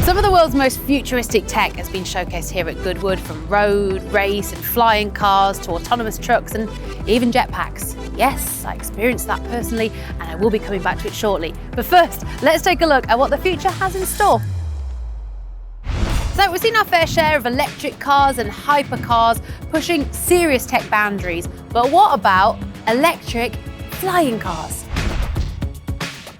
Some of the world's most futuristic tech has been showcased here at Goodwood, from road, race and flying cars to autonomous trucks and even jetpacks. Yes, I experienced that personally and I will be coming back to it shortly. But first, let's take a look at what the future has in store. So we've seen our fair share of electric cars and hypercars pushing serious tech boundaries. But what about electric flying cars?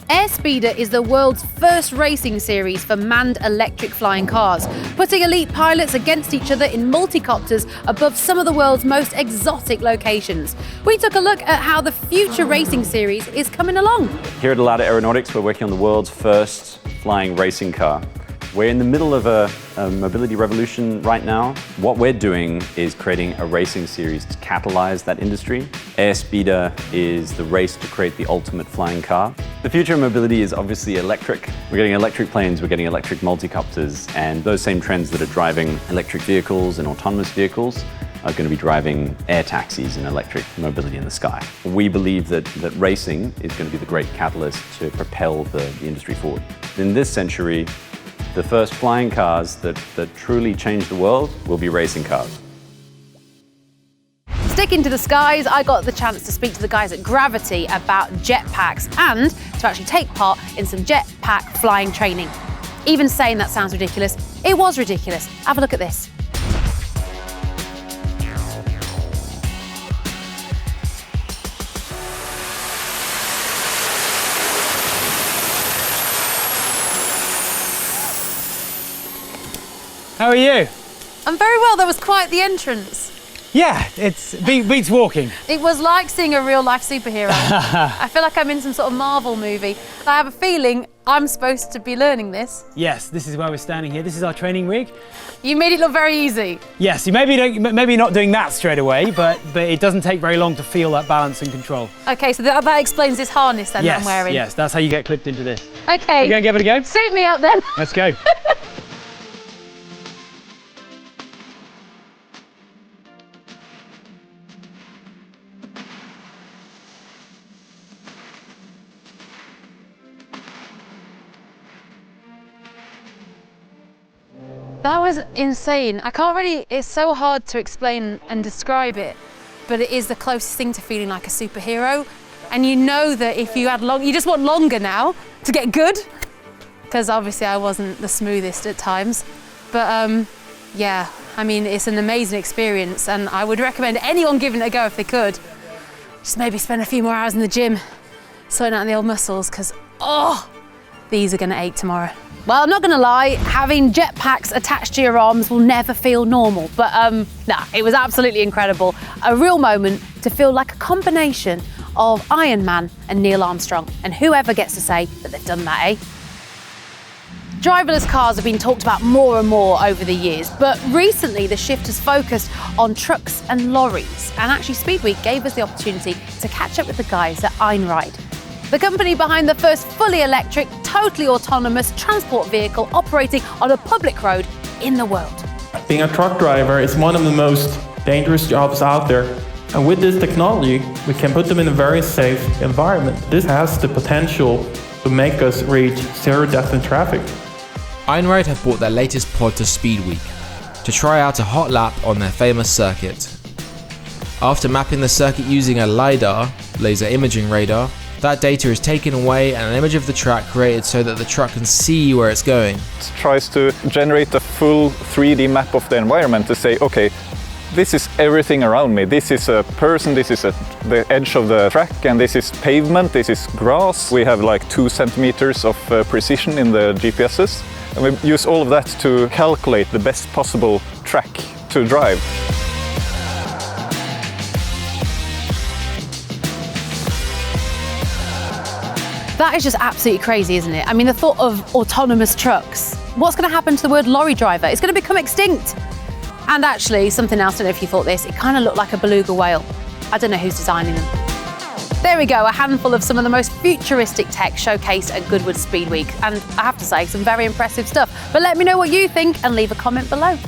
Airspeeder is the world's first racing series for manned electric flying cars, putting elite pilots against each other in multicopters above some of the world's most exotic locations. We took a look at how the Future Racing series is coming along. Here at Alada Aeronautics, we're working on the world's first flying racing car. We're in the middle of a mobility revolution right now. What we're doing is creating a racing series to catalyze that industry. Airspeeder is the race to create the ultimate flying car. The future of mobility is obviously electric. We're getting electric planes, we're getting electric multicopters, and those same trends that are driving electric vehicles and autonomous vehicles are going to be driving air taxis and electric mobility in the sky. We believe that racing is going to be the great catalyst to propel the industry forward. In this century, the first flying cars that truly change the world will be racing cars. Sticking to the skies, I got the chance to speak to the guys at Gravity about jetpacks and to actually take part in some jetpack flying training. Even saying that sounds ridiculous, it was ridiculous. Have a look at this. How are you? I'm very well. That was quite the entrance. Yeah, it's beats walking. It was like seeing a real life superhero. I feel like I'm in some sort of Marvel movie. I have a feeling I'm supposed to be learning this. Yes, this is where we're standing here. This is our training rig. You made it look very easy. Yes, you maybe not doing that straight away, but it doesn't take very long to feel that balance and control. Okay, so that explains this harness then that I'm wearing. Yes, that's how you get clipped into this. Okay. You gonna give it a go? Suit me up then. Let's go. That was insane. I can't really, it's so hard to explain and describe it, but it is the closest thing to feeling like a superhero. And you know that if you had you just want longer now to get good, because obviously I wasn't the smoothest at times. But yeah, I mean, it's an amazing experience and I would recommend anyone giving it a go if they could. Just maybe spend a few more hours in the gym, sorting out the old muscles, because these are gonna ache tomorrow. Well, I'm not gonna lie, having jetpacks attached to your arms will never feel normal, but nah, it was absolutely incredible. A real moment to feel like a combination of Iron Man and Neil Armstrong, and whoever gets to say that they've done that, eh? Driverless cars have been talked about more and more over the years, but recently the shift has focused on trucks and lorries, and actually SpeedWeek gave us the opportunity to catch up with the guys at Einride, the company behind the first fully electric, totally autonomous transport vehicle operating on a public road in the world. Being a truck driver is one of the most dangerous jobs out there. And with this technology, we can put them in a very safe environment. This has the potential to make us reach zero death in traffic. Einride have brought their latest pod to SpeedWeek to try out a hot lap on their famous circuit. After mapping the circuit using a LiDAR, laser imaging radar, that data is taken away and an image of the track created so that the truck can see where it's going. It tries to generate a full 3D map of the environment to say, okay, this is everything around me. This is a person, this is the edge of the track, and this is pavement, this is grass. We have like 2 centimeters of precision in the GPSs. And we use all of that to calculate the best possible track to drive. That is just absolutely crazy, isn't it? I mean, the thought of autonomous trucks. What's going to happen to the word lorry driver? It's going to become extinct. And actually, something else, I don't know if you thought this, it kind of looked like a beluga whale. I don't know who's designing them. There we go, a handful of some of the most futuristic tech showcased at Goodwood SpeedWeek. And I have to say, some very impressive stuff. But let me know what you think and leave a comment below.